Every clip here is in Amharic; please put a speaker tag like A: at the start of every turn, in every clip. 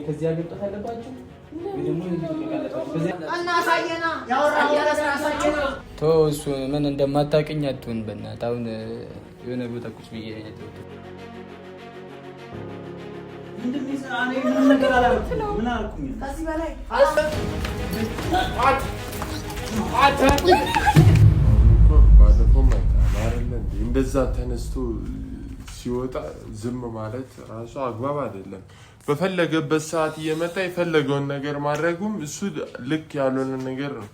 A: ከዚህ ሀገር ጠፋ አለባችሁ እሱ ምን እንደማታውቅኝ አትሁን በእናትህ። አሁን የሆነ ቦታ ቁጭ ብዬ
B: እንደዛ ተነስቶ ሲወጣ ዝም ማለት ራሱ አግባብ አይደለም። በፈለገበት ሰዓት እየመጣ የፈለገውን ነገር ማድረጉም እሱ ልክ ያልሆነ ነገር ነው።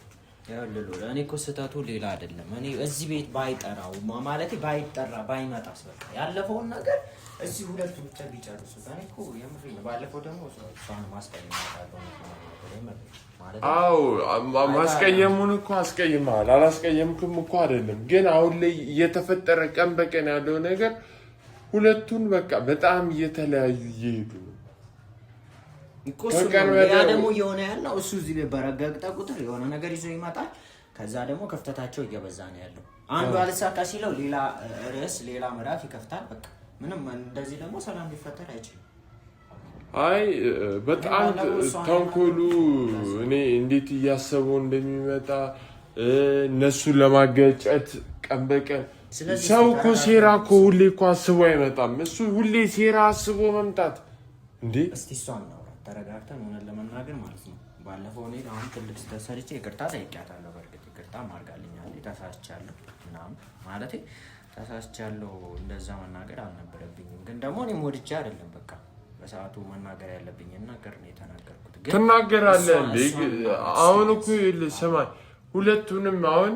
C: እኔ እኮ ስህተቱ ሌላ አይደለም። እኔ እዚህ ቤት ባይጠራው ማለት ባይጠራ ባይመጣስ በቃ ያለፈውን ነገር እዚህ ሁለቱ ብቻ ቢጨርሱ እኔ እኮ የምሬን ነው። ባለፈው ደግሞ እሷን ማስቀየማታለሁ ማለት አዎ
B: ማስቀየሙን እኮ አስቀይመሃል። አላስቀየምክም እኮ አይደለም። ግን አሁን ላይ እየተፈጠረ ቀን በቀን ያለው ነገር ሁለቱን በቃ በጣም እየተለያዩ እየሄዱ ነው
C: እኮ ያ ደግሞ የሆነ ያለው እሱ እዚህ ላይ በረጋግጣ ቁጥር የሆነ ነገር ይዞ ይመጣል። ከዛ ደግሞ ክፍተታቸው እየበዛ ነው ያለው። አንዱ አልሳካ ሲለው ሌላ ርዕስ ሌላ ምዕራፍ ይከፍታል። በቃ ምንም እንደዚህ ደግሞ ሰላም ሊፈጠር አይችልም።
B: አይ በጣም ተንኮሉ እኔ እንዴት እያሰበው እንደሚመጣ እነሱን ለማገጨት ቀን በቀን ሰው እኮ ሴራ እኮ ሁሌ እኮ አስቦ አይመጣም። እሱ ሁሌ ሴራ አስቦ መምጣት እንዴ!
C: እስቲ እሷን ነው ተረጋግተን ሆነን ለመናገር ማለት ነው። ባለፈው እኔ አሁን ትልቅ ስህተት ሰርቼ ይቅርታ ጠይቄያታለሁ። በእርግጥ ይቅርታ ማርጋልኛለች። ተሳስቻለሁ ምናምን ማለቴ ተሳስቻለሁ። እንደዛ መናገር አልነበረብኝም። ግን ደግሞ እኔም ወድጄ አይደለም በቃ በሰዓቱ መናገር ያለብኝ ነገር ነው የተናገርኩት። ግን
B: ትናገራለህ እንዴ? አሁን እኮ ስማኝ፣ ሁለቱንም አሁን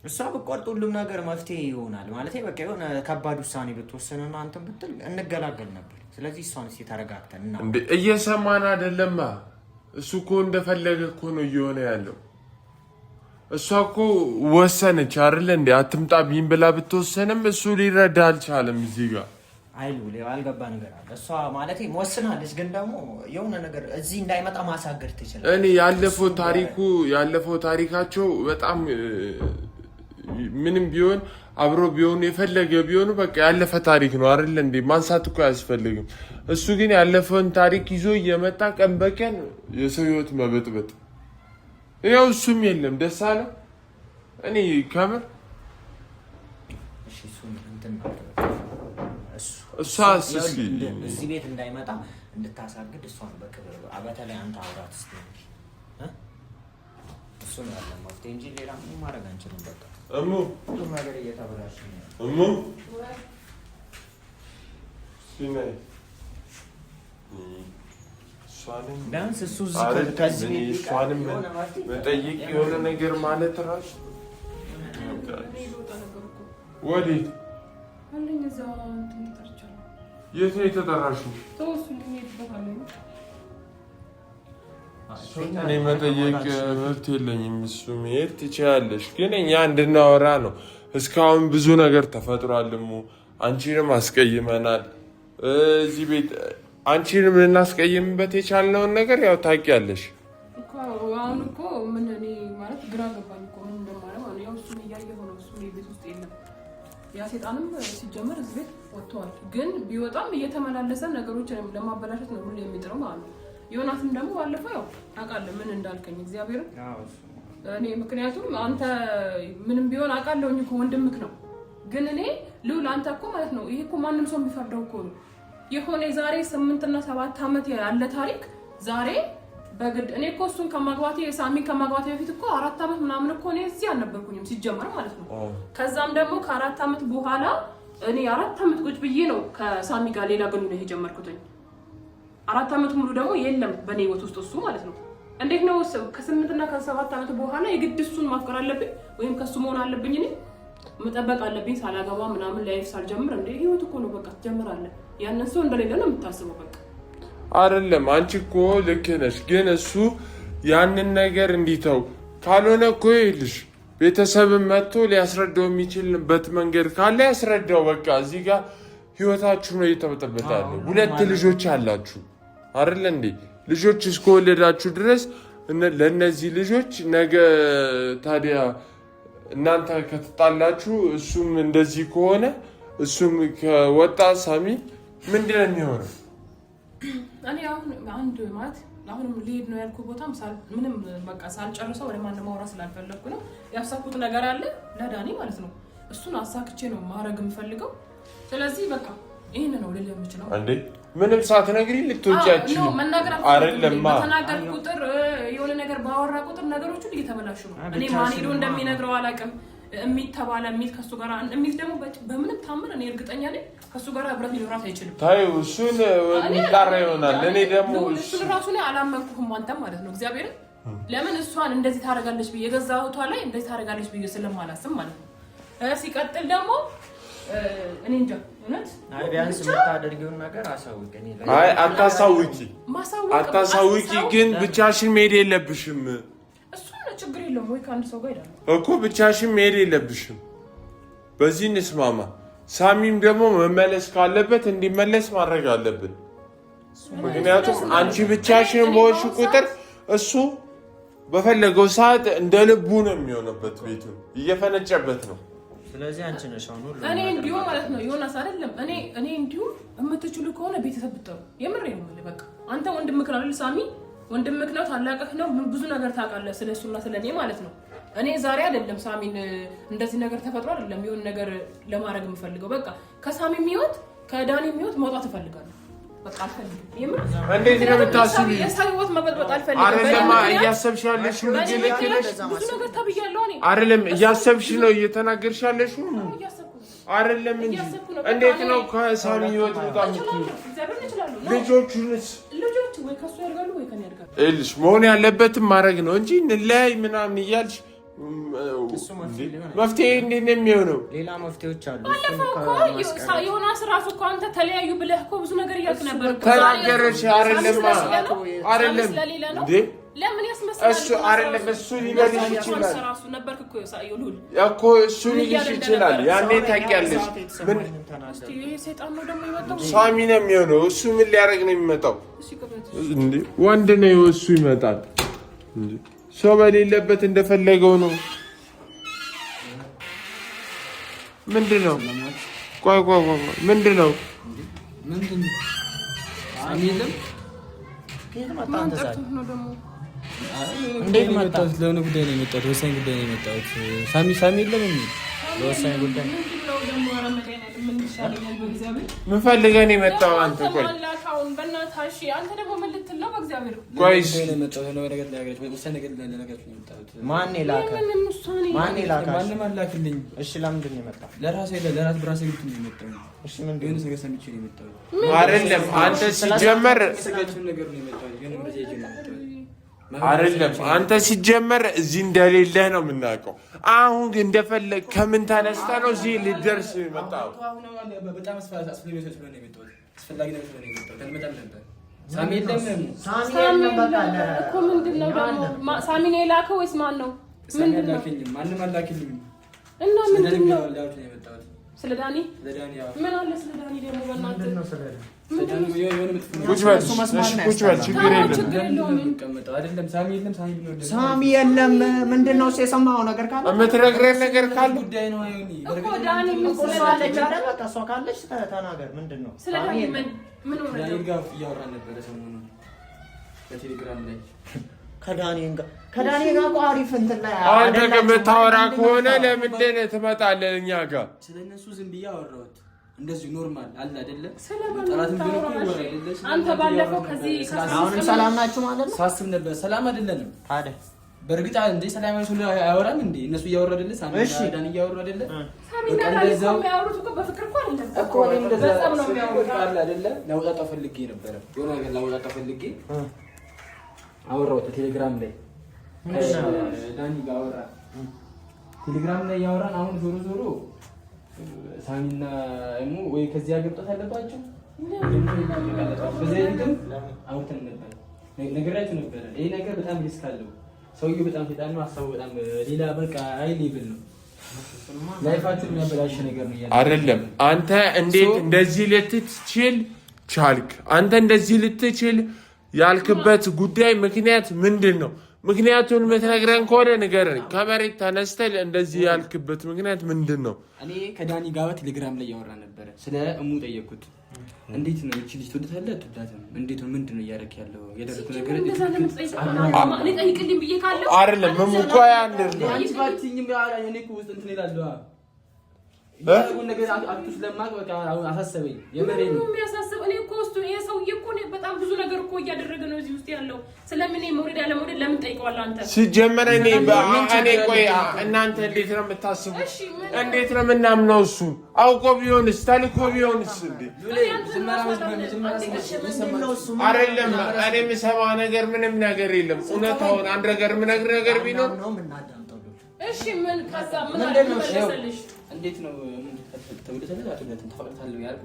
C: እሷ ብቆርጥ ሁሉም ነገር መፍትሄ ይሆናል ማለት በቃ የሆነ ከባድ ውሳኔ ብትወስንና አንተም ብትል እንገላገል ነበር። ስለዚህ እሷን እስኪ ተረጋግተን እና
B: እንዴ እየሰማን አይደለም። እሱ እኮ እንደፈለገ እኮ ነው እየሆነ ያለው። እሷ እኮ ወሰነች አይደል እንዴ? አትምጣብኝ ብላ ብትወሰንም እሱ ሊረዳ አልቻለም። እዚህ ጋር
C: አይሉ ያልገባ ነገር አለ። እሷ ማለት ወስናለች፣ ግን ደግሞ የሆነ ነገር እዚህ እንዳይመጣ ማሳገድ ትችላለች።
B: እኔ ያለፈው ታሪካቸው በጣም ምንም ቢሆን አብሮ ቢሆኑ የፈለገ ቢሆኑ በቃ ያለፈ ታሪክ ነው አይደል እንዴ? ማንሳት እኮ አያስፈልግም። እሱ ግን ያለፈውን ታሪክ ይዞ እየመጣ ቀን በቀን የሰው ህይወት መበጥበጥ ያው እሱም የለም ደስ አለ። እኔ ከምር እሷ
C: እዚህ ቤት እንዳይመጣ እንድታሳግድ እሷን በክብር በተለይ አንተ አውራት እስቲ እሱ ነው ያለው መፍትሄ እንጂ ሌላ ምንም ማድረግ አንችልም። በቃ ሁሉም ነገር እየተበላሸ ነው። ቢያንስ እሱ
B: እሷንም መጠየቅ የሆነ ነገር ማለት እራሱ ወዴት የት ነው የተጠራሽው? እኔ መጠየቅ መብት የለኝም። እሱ መሄድ ትችያለሽ፣ ግን እኛ እንድናወራ ነው። እስካሁን ብዙ ነገር ተፈጥሯል። አንቺንም አስቀይመናል። እዚህ ቤት አንቺንም ልናስቀይምበት የቻልነውን ነገር ያው ታውቂያለሽ
D: እኮ። አሁን እኮ ምን እኔ ማለት ግራ ገባኝ እኮ ምን እንደማለው ነው። ያው እሱ እያየሁ ነው። እሱ ቤት ውስጥ የለም። ያ ሰይጣንም ሲጀመር እዚህ ቤት ወጥቷል። ግን ቢወጣም እየተመላለሰ ነገሮችን ለማበላሸት ነው ሁሉ የሚጥረው ማለት ነው። ዮናስም ደግሞ ባለፈው ያው አውቃለሁ ምን እንዳልከኝ እግዚአብሔር እኔ ምክንያቱም አንተ ምንም ቢሆን አውቃለሁኝ እኮ ወንድምክ ነው። ግን እኔ ልዑል አንተ እኮ ማለት ነው ይሄ እኮ ማንም ሰው የሚፈርደው እኮ ነው። የሆነ ዛሬ 8 እና 7 ዓመት ያለ ታሪክ ዛሬ በግድ እኔ እኮ እሱን ከማግባቴ ሳሚን ከማግባቴ በፊት እኮ 4 ዓመት ምናምን እኮ እኔ እዚህ አልነበርኩኝም ሲጀመር ማለት ነው። ከዛም ደግሞ ከ4 ዓመት በኋላ እኔ 4 ዓመት ቁጭ ብዬ ነው ከሳሚ ጋር ሌላ ግንኙነት የጀመርኩትኝ። 4 ዓመት ሙሉ ደግሞ የለም በኔ ህይወት ውስጥ እሱ ማለት ነው። እንዴት ነው ከ8 እና ከ7 ዓመት በኋላ የግድ እሱን ማፍቀር አለብኝ ወይም ከሱ መሆን አለብኝ እኔ መጠበቅ አለብኝ ሳላገባ ምናምን ላይፍ ሳልጀምር እንዴ? ህይወት እኮ ነው በቃ ትጀምራለህ። ያንን ሰው እንደሌለ ነው የምታስበው በቃ
B: አይደለም። አንቺ እኮ ልክ ነሽ፣ ግን እሱ ያንን ነገር እንዲተው ካልሆነ እኮ ይልሽ ቤተሰብም መጥቶ ሊያስረዳው የሚችልበት መንገድ ካለ ያስረዳው። በቃ እዚህ ጋር ህይወታችሁ ነው እየተበጠበጠ ያለው። 2 ልጆች አላችሁ አይደል እንዴ? ልጆች እስከወለዳችሁ ድረስ ለነዚህ ልጆች ነገ ታዲያ እናንተ ከተጣላችሁ እሱም እንደዚህ ከሆነ እሱም ከወጣ ሳሚ ምንድነው የሚሆነው?
D: እኔ አሁን አንድ ማለት አሁንም ሊሄድ ነው ያልኩት ቦታም ምንም በቃ ሳልጨርሰው ወደ ማንም ማውራት ስላልፈለኩ ነው ያሳኩት ነገር አለ ለዳኒ ማለት ነው። እሱን አሳክቼ ነው ማድረግ የምፈልገው። ስለዚህ በቃ ይሄን ነው ልል የምችለው።
B: እንዴ ምንም ሳትነግሪኝ ልትወጪያችሁ
D: ነው መናገር
B: አይደለም።
D: በተናገር ቁጥር የሆነ ነገር ባወራ ቁጥር ነገሮች ሁሉ እየተበላሹ ነው። እኔ ማን ሄዶ እንደሚነግረው አላውቅም። እሚተባለ እሚት ከሱ ጋር እሚት ደግሞ በምንም ታምር እኔ እርግጠኛ ነኝ ከሱ ጋር አብረት ሊኖራት አይችልም።
B: ታዩ እሱን የሚጣራ ይሆናል። እኔ ደግሞ
D: እሱን ራሱ ላይ አላመንኩህም አንተም ማለት ነው። እግዚአብሔርን ለምን እሷን እንደዚህ ታደርጋለች ብዬ የገዛ ወቷ ላይ እንደዚህ ታደርጋለች ብዬ ስለማላስብ ማለት ነው። ሲቀጥል ደግሞ እኔ እንጃ እውነት
C: ቢያንስ የምታደርጊውን ነገር አሳውቂ።
B: አይ አታሳውቂ፣ ግን ብቻሽን መሄድ የለብሽም።
D: ችግር የለውም ወይ ከአንድ ሰው ጋር ሄዳለሁ
B: እኮ ብቻሽን መሄድ የለብሽም። በዚህ እንስማማ። ሳሚም ደግሞ መመለስ ካለበት እንዲመለስ ማድረግ አለብን። ምክንያቱም አንቺ ብቻሽን በሆንሽ ቁጥር እሱ በፈለገው ሰዓት እንደ ልቡ ነው የሚሆነበት፣ ቤቱ እየፈነጨበት ነው።
C: ስለዚህ አንቺ ነሽ አሁን ሁሉ
D: እኔ እንዲሁ ማለት ነው ዮናስ አይደለም እኔ እንዲሁ የምትችሉ ከሆነ ቤተሰብ ብትጠሩ የምሬ ነው ማለት በቃ አንተ ወንድምህ አይደል ሳሚ ወንድምህ ነው ታላቅህ ነው ብዙ ነገር ታውቃለህ ስለሱና ስለኔ ማለት ነው። እኔ ዛሬ አይደለም ሳሚን እንደዚህ ነገር ተፈጥሮ አይደለም የሆነ ነገር ለማድረግ የምፈልገው በቃ ከሳሚ ህይወት ከዳኒ ህይወት መውጣት እፈልጋለሁ። በቃ አልፈልግም የምር
B: እንዴት ነው የምታስቢ?
D: የሳይወት መበጥበጥ አልፈልግም።
B: አይደለም እያሰብሽ ያለሽው ልጅ ለከለሽ
D: ብዙ ነገር ተብያለሁ እኔ
B: አይደለም እያሰብሽ ነው እየተናገርሽ ያለሽው አይደለም እንጂ እንዴት ነው ከሳሚ ህይወት በጣም ልጆቹንስ
D: ወይ ከሱ ያርጋሉ ወይ ከኔ ያርጋሉ
B: እልሽ መሆን ያለበትም ማድረግ ነው እንጂ እንለያይ ምናምን እያልሽ መፍትሄ እንዴት ነው የሚሆነው?
C: ሌላ መፍትሄዎች አሉ።
D: ዮናስ ራሱ እኮ አንተ ተለያዩ ብለህ እኮ ብዙ ነገር እያልክ ነበር እኮ
B: ተናገረሽ አይደለም እንዴ?
D: ለምን ያስመስላል?
B: እሱ አይደለም እሱ ሊገልሽ ይችላል እኮ እሱ ሊገልሽ ይችላል። ያኔ ታውቂያለሽ ምን
D: ሰይጣን ነው ደግሞ የመጣው
B: ሳሚ ነው የሚሆነው። እሱ ምን ሊያደርግ ነው የሚመጣው እንዴ? ወንድ ነው እሱ ይመጣል እንዴ? ሰው በሌለበት እንደፈለገው ነው። ምንድነው? ቆይ ምንድነው?
A: አሚልም
C: እንዴት መጣው?
A: ለሆነ ጉዳይ ነው የመጣሁት፣ ወሳኝ ጉዳይ ነው የመጣሁት። ሳሚ የለም እንዴ?
C: ለወሳኝ ጉዳይ
B: ምን ፈልገህ ነው የመጣው አንተ? ቆይ
C: ማን ላከልኝ? እሺ ለምንድን ነው የመጣው?
A: ለራሴ ብራሴ ግድ ነው የመጣው። እሺ ምንድን ነው ነገር ሰምቼ ነው የመጣው።
B: አይደለም አንተ ሲጀመር አይደለም አንተ ሲጀመር እዚህ እንደሌለህ ነው የምናውቀው። አሁን ግን እንደፈለግ ከምን ተነስተህ ነው እዚህ ልደርስ የመጣው?
A: በጣም አስፈላጊ ነው ስለሆነ የመጣው። አስፈላጊ ነው ስለሆነ የመጣው። ከመጣም ነበር ሳሚ የለም
D: እኮ ምንድን ነው ደግሞ ሳሚ ነው የላከው ወይስ ማን ነው?
A: ምንድን ነው? ማንም አላከልኝም
D: እና ምንድን ነው
A: የመጣው?
D: ስለ ዳኒ ምን አለ? ስለ ዳኒ ደግሞ በእናትህ ነው ስለ
C: ሳሚ የለም። ምንድን ነው የሰማኸው ነገር ካለ
B: የምትነግረን ነገር ካለ
A: ጉዳይ ነው።
C: እሷ ካለች ተናገር። ምንድን ነው
A: ዳኒ ጋር እያወራን ነበረ ሰሞኑን በቴሌግራም ላይ
C: ከዳኒ ጋር አሪፍ እንትን ላይ
B: አንተ ከምታወራ ከሆነ ለምንድን ትመጣለህ እኛ ጋር?
A: ስለነሱ ዝም ብዬ አወራሁት። እንደዚህ ኖርማል አለ አይደለ?
D: ጠላትም ቢሆን እኮ ይወራ አይደለ? አንተ ባለፈው ከዚህ
C: አሁን ሰላም ናችሁ ማለት ነው?
A: ሳስብ ነበር ሰላም አይደለንም።
C: ታዲያ
A: በእርግጥ እንደ ሰላም አይደል? ሁሉ አያወራም እንዴ? እነሱ እያወሩ አይደለ? ሳሚ ዳኒ እያወሩ አይደለ?
D: ሳሚና ዳኒ የሚያወሩት እኮ በፍቅር እኮ አይደለም
A: እኮ እንደዛ ነው የሚያወሩት አይደለ? ላውጣጣ ፈልጌ ነበር የሆነ ነገር ላውጣጣ ፈልጌ አወራሁት ቴሌግራም ላይ ዳኒ ጋር አወራ ቴሌግራም ላይ ያወራን። አሁን ዞሮ ሳሚና እሙ ወይ ከዚህ አገብጣት አለባቸው በዚህ ግን አውርተን ነበር ነገራችሁ ነበር። ይሄ ነገር በጣም ሪስክ አለው። ሰውዬው በጣም ፈጣን ነው። ሀሳቡ በጣም ሌላ በቃ አይ ሌቭል ነው። ላይፋችሁ የሚያበላሽ ነገር ነው
B: አይደለም። አንተ እንዴት እንደዚህ ልትችል ቻልክ? አንተ እንደዚህ ልትችል ያልክበት ጉዳይ ምክንያት ምንድን ነው? ምክንያቱን የምትነግረን ከሆነ ንገረን። ከመሬት ተነስተህ እንደዚህ ያልክበት ምክንያት ምንድን ነው?
A: እኔ ከዳኒ ጋር ቴሌግራም ላይ እያወራ ነበረ። ስለ እሙ ጠየቅኩት። እንዴት ነው እቺ ልጅ ትወዳታለህ አትወዳትም? እንዴት ነው ምንድን ነው እያደረክ ያለው? ያደረኩት ነገር
B: አይደለም። እሙ እኮ አንድ ነው።
A: አንቺ ባትኝም እኔ እኮ ውስጥ እንትን እላለሁ ያለውን ነገር አክቱ ስለማቅ በቃ አሳሰበኝ። የመሬት ነው የሚያሳስብ። እኔ እኮ ውስጥ ይሄ ሰውዬ እኮ በጣም ብዙ ነገር እኮ እያደረገ ነው እዚህ ውስጥ ያለው። ስለምን መውደድ ያለ መውደድ ለምን ጠይቀዋለህ አንተ?
B: ሲጀመር እኔ ቆይ እናንተ እንዴት ነው የምታስቡት? እንዴት ነው የምናምነው? እሱ አውቆ ቢሆንስ ተልኮ ቢሆንስ እንዴ? አይደለም እኔ የምሰማ ነገር ምንም ነገር የለም። እውነታውን አንድ ነገር የምነግርህ ነገር ቢኖር
D: እሺ ምን ከዛ ምን አደረገልሽ?
A: እንዴት ነው ተውደተለ አትወደተን ተፈቅታለሁ ያልኩ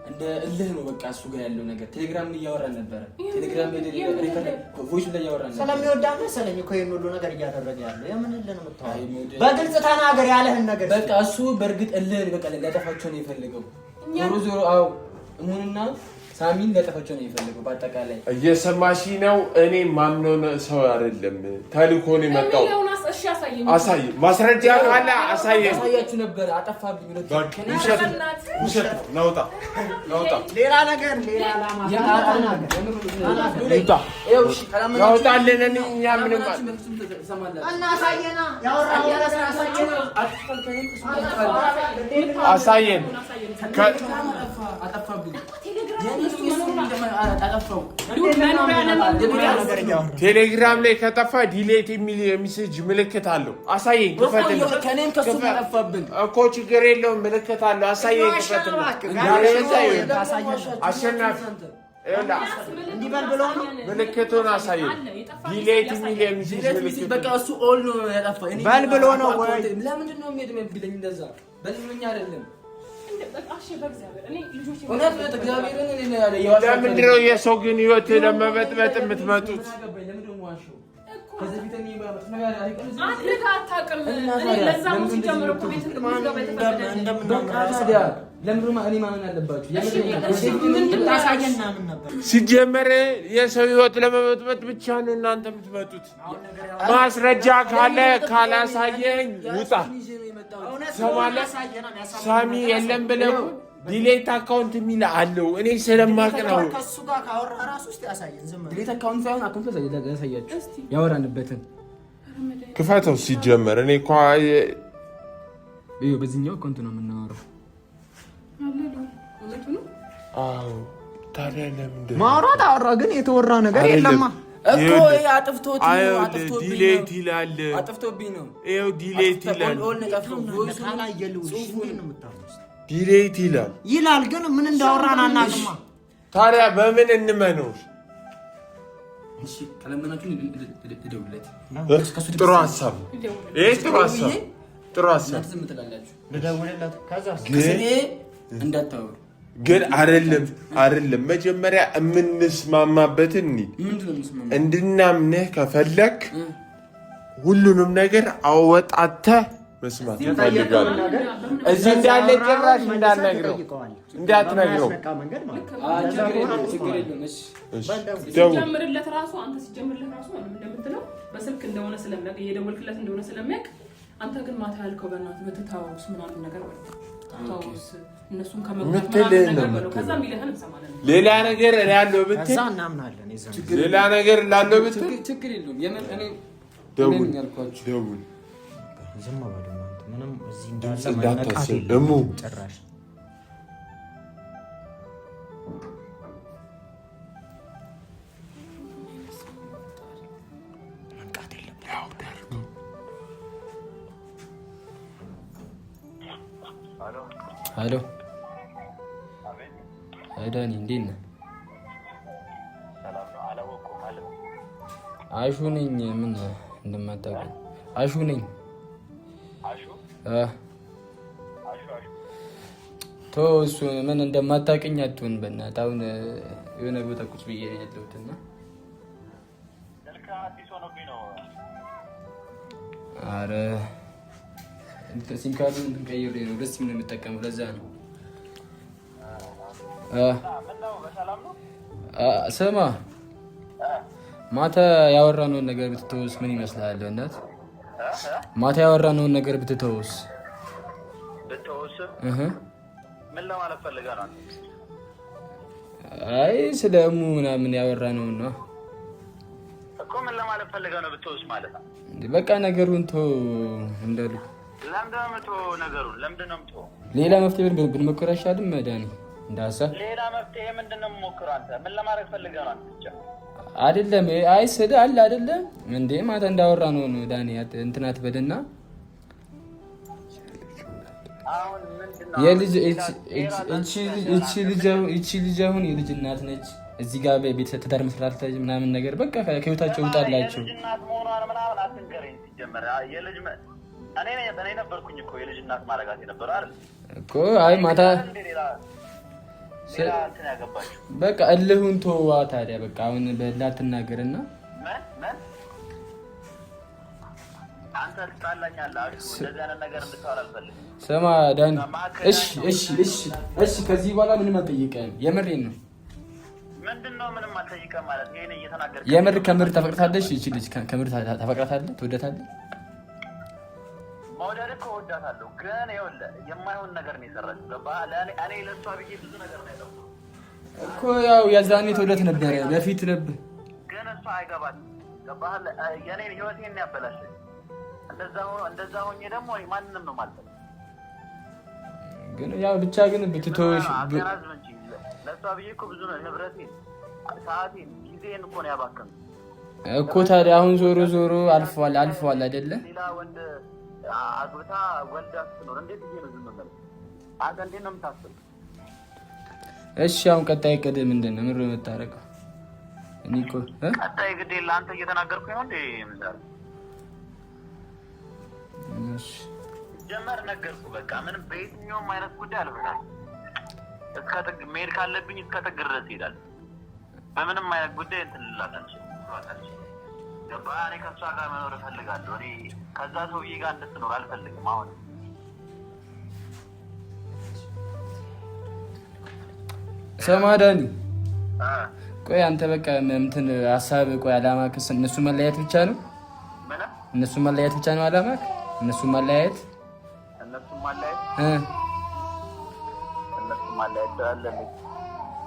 A: እንደ እልህ ነው በቃ እሱ ጋር ያለው ነገር። ቴሌግራም ላይ እያወራን ነበረ። ቴሌግራም ላይ ሪከርድ ቮይስ ላይ እያወራን ነበር።
C: ስለሚወዳህ መሰለኝ እኮ ይሄን ሁሉ ነገር እያደረገ ያለው። የምን እልህ ነው የምታወራው? በግልጽ ተናገር ያለህን ነገር።
A: በቃ እሱ በእርግጥ እልህ በቃ ሊያጠፋቸው ነው የፈለገው። ዞሮ አዎ እሙንና ሳሚን ሊያጠፋቸው ነው የፈለገው። በአጠቃላይ
B: እየሰማሽ ነው። እኔ ማምነው ሰው አይደለም። ተልኮ ነው የመጣው። አሳይ ማስረጃ ካለ
A: አሳያችሁ ነበር። አጠፋብኝ ነው
B: ውሸት ናውጣ
C: ሌላ ነገር ሌላ አላማ
B: ያውጣልን። እኛ ምንም አሳየን። ቴሌግራም ላይ ከጠፋ ዲሌት የሚል የሚሴጅ ምልክት አለው። አሳየኝ። ክፈትልኝ እኮ ችግር የለውም። ምልክት አለው። አሳየኝ። ክፈትልኝ። አሸናፊ ምልክቱን አሳየኝ። ዲሌት የሚል የሚሴጅ ምልክት
A: በቃ እሱ ኦል ነው ያጠፋ።
C: በል ብሎ ነው ወይ?
A: ለምንድን ነው የሚሄድብኝ እንደዛ? በልምኛ አይደለም።
B: ለምንድን ነው የሰው ግን ህይወት ለመበጥበጥ የምትመጡት? ሲጀመር የሰው ህይወት ለመበጥበጥ ብቻ ነው እናንተ የምትመጡት። ማስረጃ ካለ ካላሳየኝ ውጣ። ሳሚ የለም ብለው ዲሌት አካውንት የሚል አለው። እኔ ስለማቅ ነው።
C: ከሱ ጋር ካወራ ራሱ ውስጥ ያሳየን። ዝም ብሎ
A: ዲሌት አካውንት ሳይሆን አካውንት ያሳያችሁ ያወራንበትን
B: ክፈተው። ሲጀመር እኔ እኮ
A: በዚህኛው አካውንት ነው የምናወራው።
B: አዎ ታዲያ ለምንድን
C: ማውራት አወራ፣ ግን የተወራ ነገር የለማ
A: እኮ አጥፍቶት ነው።
B: ዲሌት ይላል።
A: አጥፍቶብኝ ነው።
B: ይኸው ዲሌት ይላል። ዲሌት
C: ይላል፣ ግን ምን እንዳወራን አናውቅማ።
B: ታዲያ በምን እንመነው?
A: እሺ ከለመናችሁ ልደውልለት።
B: ጥሩ ሀሳብ ነው። ይሄ ጥሩ ሀሳብ
A: ዝም ትላላችሁ።
C: ልደውልለት። ከዛስ
A: ግን እንዳታወሩ
B: ግን አይደለም። መጀመሪያ የምንስማማበትን እንድናምንህ ከፈለክ ሁሉንም ነገር አወጣተህ መስማት ይፈልጋል። እዚህ እንዳለ ጭራሽ እንዳትነግረው።
D: ሲጀምርለት ራሱ እንደምትለው በስልክ እንደሆነ ስለሚያውቅ እየደወልክለት እንደሆነ ስለሚያውቅ አንተ ግን ማታ ያልከው በእናትህ ብትታወስ ምናምን ነገር ታወስ እነሱን
B: ሌላ ነገር ላለው ብትል ሌላ ነገር ላለው ብትል
A: ችግር የለውም።
B: ደውል
C: ዝም በሉ እናንተ። ምንም እዚህ
B: እንዳታስብ እሙ
C: ጭራሽ መንቃት የለብንም።
A: ሄሎ ዳኒ እንዴት ነህ? አሹ ነኝ። ምን እንደማታውቀው አሹ ነኝ። እሱ ምን እንደማታውቅኝ አትሁን በእናትህ። አሁን የሆነ ቦታ ቁጭ ብዬ ነው ያለሁት እና ኧረ ሲም ካርዱን እንትን ቀይሬ ነው ደስ ምን የምጠቀመው ለዛ ነው። ስማ ማታ ያወራነውን ነገር ብትተውስ ምን ይመስልሃል? እናት ማታ ያወራነውን ነገር ብትተውስ?
E: ምን ለማለት ፈልገህ ነው?
A: አይ ስለ እሙ ምናምን ያወራነውን ነው
E: እኮ። ምን ለማለት ፈልገህ ነው ብትተውስ ማለት ነው?
A: በቃ ነገሩን ተው እንደሉ።
E: ለምንድን ነው የምትተው ነገሩን? ለምንድን ነው የምትተው?
A: ሌላ መፍትሄ ብንሞክር አይሻልም? ዳኒ እንዳሳ
E: ሌላ መፍትሄ ምንድን ነው የምሞክረው? አንተ ምን ለማድረግ ፈልገህ ነው? አንተ ብቻ
A: አይደለም። አይ ስለ አለ አይደለም እንዴ ማታ እንዳወራነው ነው ዳኒ። እንትናት በልና
E: አሁን ምንድነው
A: የልጅ እቺ ልጅ አሁን የልጅ እናት ነች። እዚህ ጋር በቤት ትዳር መስራት ምናምን ነገር በቃ ከህይወታቸው ውጣላቸው።
E: የልጅ እናት መሆኗን ምናምን አትንገረኝ። ሲጀመር የልጅ እኔ ነበርኩኝ እኮ የልጅ እናት ማረጋት የነበረው አይደል
A: እኮ። አይ ማታ
E: ሌላ እንትን ያገባችሁ
A: በቃ እልሁን ተዋ ታዲያ። በቃ አሁን በላ ትናገርና
E: ምን አንተ ትጣላኛለህ። እንደዚህ አይነት ነገር እንድታወራ አልፈልግም።
A: ስማ ዳኒ፣ እሺ ከዚህ በኋላ ምንም አልጠይቀህም። የምሬን ነው።
E: ምንድነው ምንም አልጠይቀህም ማለት? ይሄን እየተናገርክ
A: የምር ከምር ታፈቅራታለህ? እቺ ልጅ ከምር ታፈቅራታለህ? ትወዳታለህ?
E: መውደድ እኮ እወዳታለሁ፣ ግን ይኸውልህ የማይሆን ነገር ነው የሰራችው። ገባህ? እኔ ለእሷ ብዬ ብዙ ነገር ነው ያለው
A: እኮ። ያው የዛኔ ተወዳት ነበረ በፊት ነበር፣
E: ግን እሷ አይገባትም። ገባህ? የኔን ህይወቴን ነው ያበላሸኝ። እንደዛ ሆኜ ደግሞ ማንንም ነው ማለት ነው።
A: ግን ያው ብቻ ግን ብትተውሽ
E: አገናዝብ እንጂ ለእሷ ብዬ እኮ ብዙ ንብረቴን፣ ሰዓቴን፣ ጊዜን እኮ ነው ያባከንኩት
A: እኮ። ታዲያ አሁን ዞሮ አልፏል አይደለ?
E: ሌላ ወንድ አግብታ ወልዳ ስትኖር እንዴት ብዬ ነው ዝም የምለው? አንተ እንዴት ነው የምታስበው?
A: እሺ አሁን ቀጣይ እቅድ ምንድን ነው? ምንድን ነው የምታደርገው? እኔ እኮ
E: ቀጣይ ግዴ ለአንተ እየተናገርኩኝ ነው እንዴ? ምንድነው ጀመር ነገርኩ። በቃ ምንም በየትኛውም አይነት ጉዳይ አልፈታም። እስከ ጥግ መሄድ ካለብኝ እስከ ጥግ ድረስ እሄዳለሁ። በምንም አይነት ጉዳይ እንትን ልላታለች። ገባህ? እኔ ከእሷ ጋር መኖር እፈልጋለሁ። እኔ ከዛ ሰውዬ ጋር እንድትኖር አልፈልግም። አሁን
A: ስማ ዳኒ፣ ቆይ አንተ በቃ እንትን ሀሳብ ቆይ አላማክ እነሱ መለያየት ብቻ ነው? እነሱ መለያየት ብቻ ነው አላማክ? እነሱ ማለያየት አለ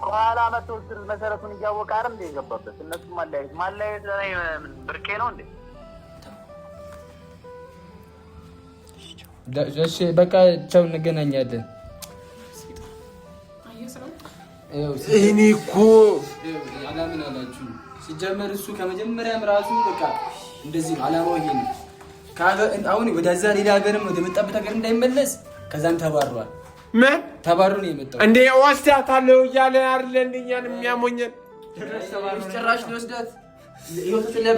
A: ከኋላ መቶ ስር መሰረቱን እያወቀ አይደል እንደ የገባበት። እነሱ ማለያየት ብርቄ ነው እንዴ? እሺ በቃ ቻው፣ እንገናኛለን።
B: እኔ እኮ
A: አላምን አላችሁ ሲጀመር። እሱ ከመጀመሪያም ራሱ በቃ እንደዚህ ነው አላማው፣ ይሄ ነው። አሁን ወደዛ ሌላ ሀገርም ወደ መጣበት ሀገር እንዳይመለስ ከዛም ተባሯል።
B: ምን
A: ተባሩ ነው የመጣው
B: እንዴ? ወስዳታለሁ እያለ አይደል እንደኛን የሚያሞኘን?
A: ጭራሽ ወስዳት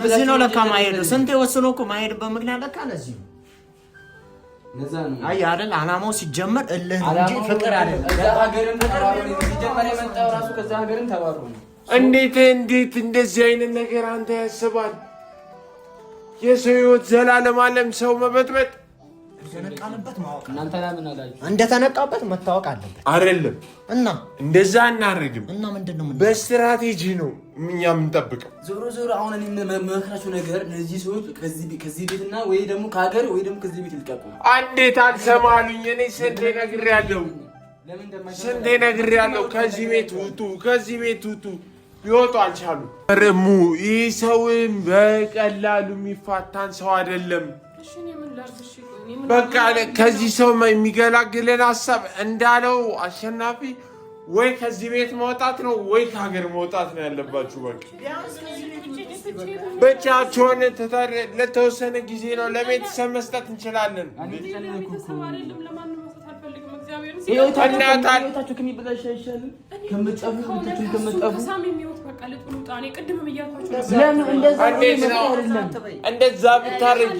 C: ለዚህ ነው ለካ ማሄድ። ስንቴ ወስኖ እኮ ማሄድበት ምክንያት ለካ ለዚህ ነው።
A: ለዛ ነው
C: አይ አይደል አላማው ሲጀመር እልህ ነው እንጂ ፍቅር አይደለም።
A: ከዛ ሀገርም ተባሩ ነው ሲጀመር የመጣው ራሱ ከዛ ሀገርም ተባሩ ነው።
B: እንዴት እንደዚህ አይነት ነገር አንተ ያስባል? የሰው ህይወት ዘላለም ዓለም ሰው መበጥበጥ
C: እንደተነቃበት ማወቅ
A: እናንተ ለምን አላችሁ?
C: እንደተነቃበት መታወቅ አለበት
B: አይደለም?
C: እና
B: እንደዛ እናደርግም።
C: እና ምንድነው
B: በስትራቴጂ ነው እኛ የምንጠብቀው።
A: ዞሮ አሁን እኔ መመክራችሁ ነገር እነዚህ ሰዎች ከዚህ ቤትና ወይ ደግሞ ከሀገር ወይ ደግሞ ከዚህ ቤት ይልቀቁ።
B: እንዴት አልሰማሉኝ? እኔ ስንቴ ነግሬያለሁ። ከዚህ ቤት ውጡ። ሊወጡ አልቻሉ። ረሙ ይህ ሰውም በቀላሉ የሚፋታን ሰው አይደለም። በቃ ከዚህ ሰው የሚገላግለን ሀሳብ እንዳለው አሸናፊ ወይ ከዚህ ቤት መውጣት ነው ወይ ከሀገር መውጣት ነው ያለባችሁ። በቃ ብቻችሁን ለተወሰነ ጊዜ ነው ለቤተሰብ መስጠት እንችላለን።
A: ህይወታችሁ ከሚበላሽ አይሻልም? ከመጣፉ
B: እንደዛ ብታረጊ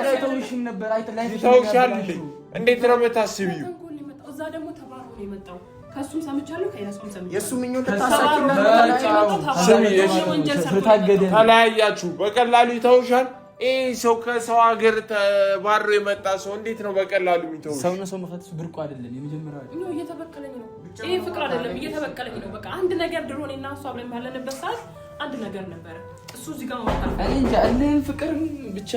A: አይተውሽም ነበር።
B: ይተውሻልልኝ። እንዴት ነው የምታስቢው?
D: እዛ ደግሞ ተባሮ ነው የመጣው። ከሱም ሰምቻለሁ ከያሱም ሰምቻለሁ።
C: የሱ ምኞት
B: ተለያያችሁ፣ በቀላሉ ይተውሻል። ይህ ሰው ከሰው ሀገር ተባሮ የመጣ ሰው እንዴት ነው በቀላሉ የሚተውሽ?
A: ሰው ነው ሰው መፈተሽ ብርቁ አይደለም። የመጀመሪያው
D: ነው እየተበቀለኝ ነው። ይሄ ፍቅር አይደለም፣ እየተበቀለኝ ነው። በቃ አንድ ነገር ድሮ እኔና እሱ አብረን ባለንበት ሰዓት አንድ ነገር ነበረ እሱ እዚህ ጋር ማለት ነው
A: እኔ እንጃ እልህን ፍቅር ብቻ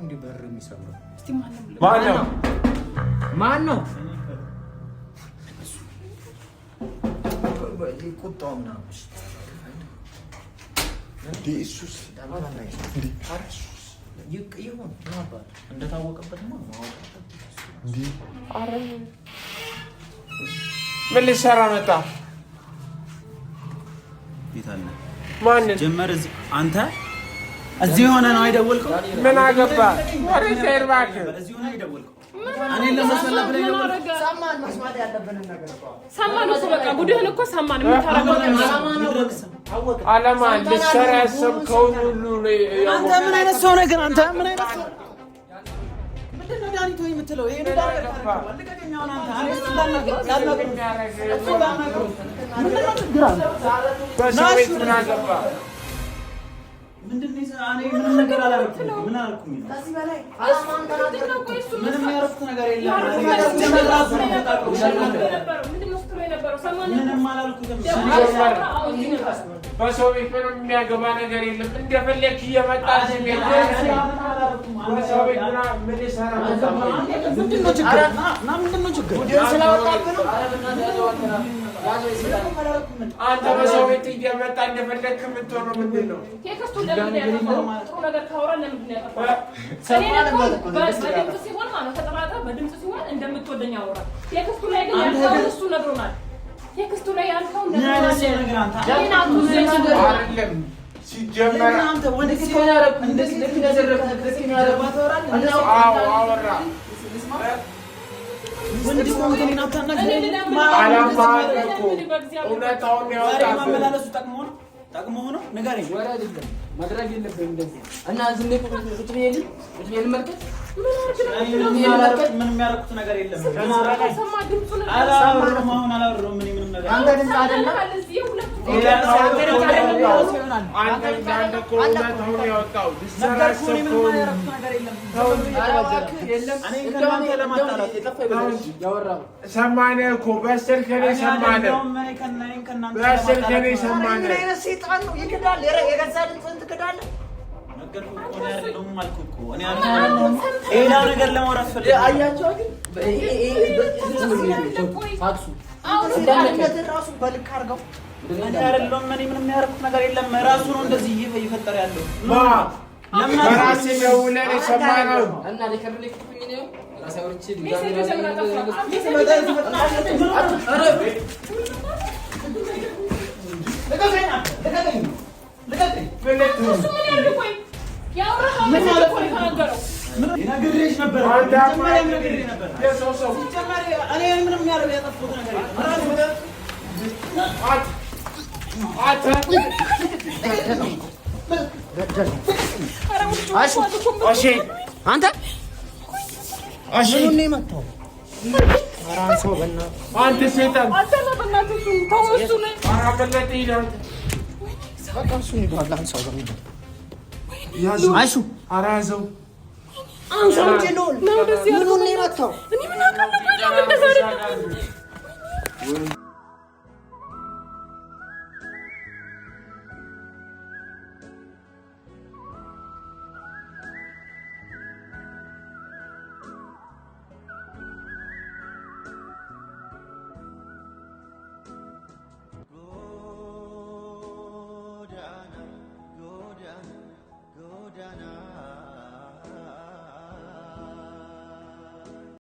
C: እንዴ በር የሚሰብረው
D: እስቲ
C: ማን ነው ቁጣው ምናምን እንዴ ኢየሱስ ይሁን ነበር እንደታወቀበት ነው
B: እንዴ አረ ምን ልሰራ መጣ
F: ይታለ
B: ማን
F: ጀመር አንተ እዚህ ሆነ ነው አይደወልከው
B: ምን አገባ ወሬ ዘይርባክ
F: እዚህ ሆነ አይደወልከው እኔ ለመስመላ ብለኝ ነው
C: ሰማን መስማት ያለብን ነገር
D: ሰማን እኮ በቃ ጉድህን እኮ ሰማን የምታረገው
B: አላማ ልሰራ ያሰብከው ሁሉ
F: አንተ ምን አይነት ሰው ነህ ግን አንተ ምን አይነት ሰው ምንድነው ዳኒቶ የምትለው ይሄ ነገር ልቀቀኛውን አንተ አሬስ ምንድነው እኔ ምንም ነገር አላረኩም ምን አልኩም ከዚህ በላይ ምንም ያረፍኩት ነገር የለም ምንም አላልኩትም
B: በሰው ቤት ምንም የሚያገባ ነገር የለም እንደፈለክ እየመጣ በሰው ቤት ምን ይሰራ
F: ምንድነው ችግር ምንድነው ችግር
B: አንተ በሰው ቤት እየመጣ እንደፈለክ የምትሆነው ምንድን ነው?
D: ቴክስቱ ለምን ያጠፋው? ጥሩ ነገር ካወራ ለምን ያጠፋው? በድምጽ ሲሆን ማለት ተጠራጣ በድምጽ ሲሆን እንደምትወደኝ አወራ። ቴክስቱ ላይ ግን ያልከው እሱ ነግሮናል። ቴክስቱ ላይ ያልከው
B: አይደለም ሲጀመር
F: አንተ ወንድ ሲሆን ያረኩ እንደዚህ ልክ እንደዘረፈ ነው
B: አወራ
F: ወንድ ሲሆን ግን
B: አላማ እኮ እውነታውን ያወጣል
F: ማመላለሱ ጠቅሞ ነው ንገረኝ
A: ወራ አይደለም ማድረግ የለብህም እንደዚህ እና ዝም ብለህ ቁጭ ብዬ ልመልከት
F: ምንም ያረኩት ነገር የለም አላወራሁም እኔ ምንም ነገር
C: አንተ ግን አይደለም
B: ሰማንያ እኮ በስልክ ነው ሰማንያ በስልክ ነው ሰማንያ
C: ሰይጣን ነው ይክዳል የገዛ ድምፅህን ትክዳለህ
F: ሌላ ነገር ለማውራት ፈልጌ
C: አያቸው ግን ታክሱ ራሱ በልክ አድርገው
F: እኔ አይደለም እኔ ምንም ያደረኩት ነገር የለም ራሱ ነው እንደዚህ እየፈጠረ ያለው
B: ለምን ራሴ ደውለህ ሰማነው
A: እና ለከብለክ ትኩኝ ነው ራሴ አውርቼ
F: ነግሬሽ ነበር እኔ ምንም ያጠፋሁት ነገር
C: አንተ ምኑን ነው የመታው?
B: አንተ ሰይጣን
C: አይሹ
B: አራዘው
C: አንሳው ጀኖል ምኑን ነው የመታው?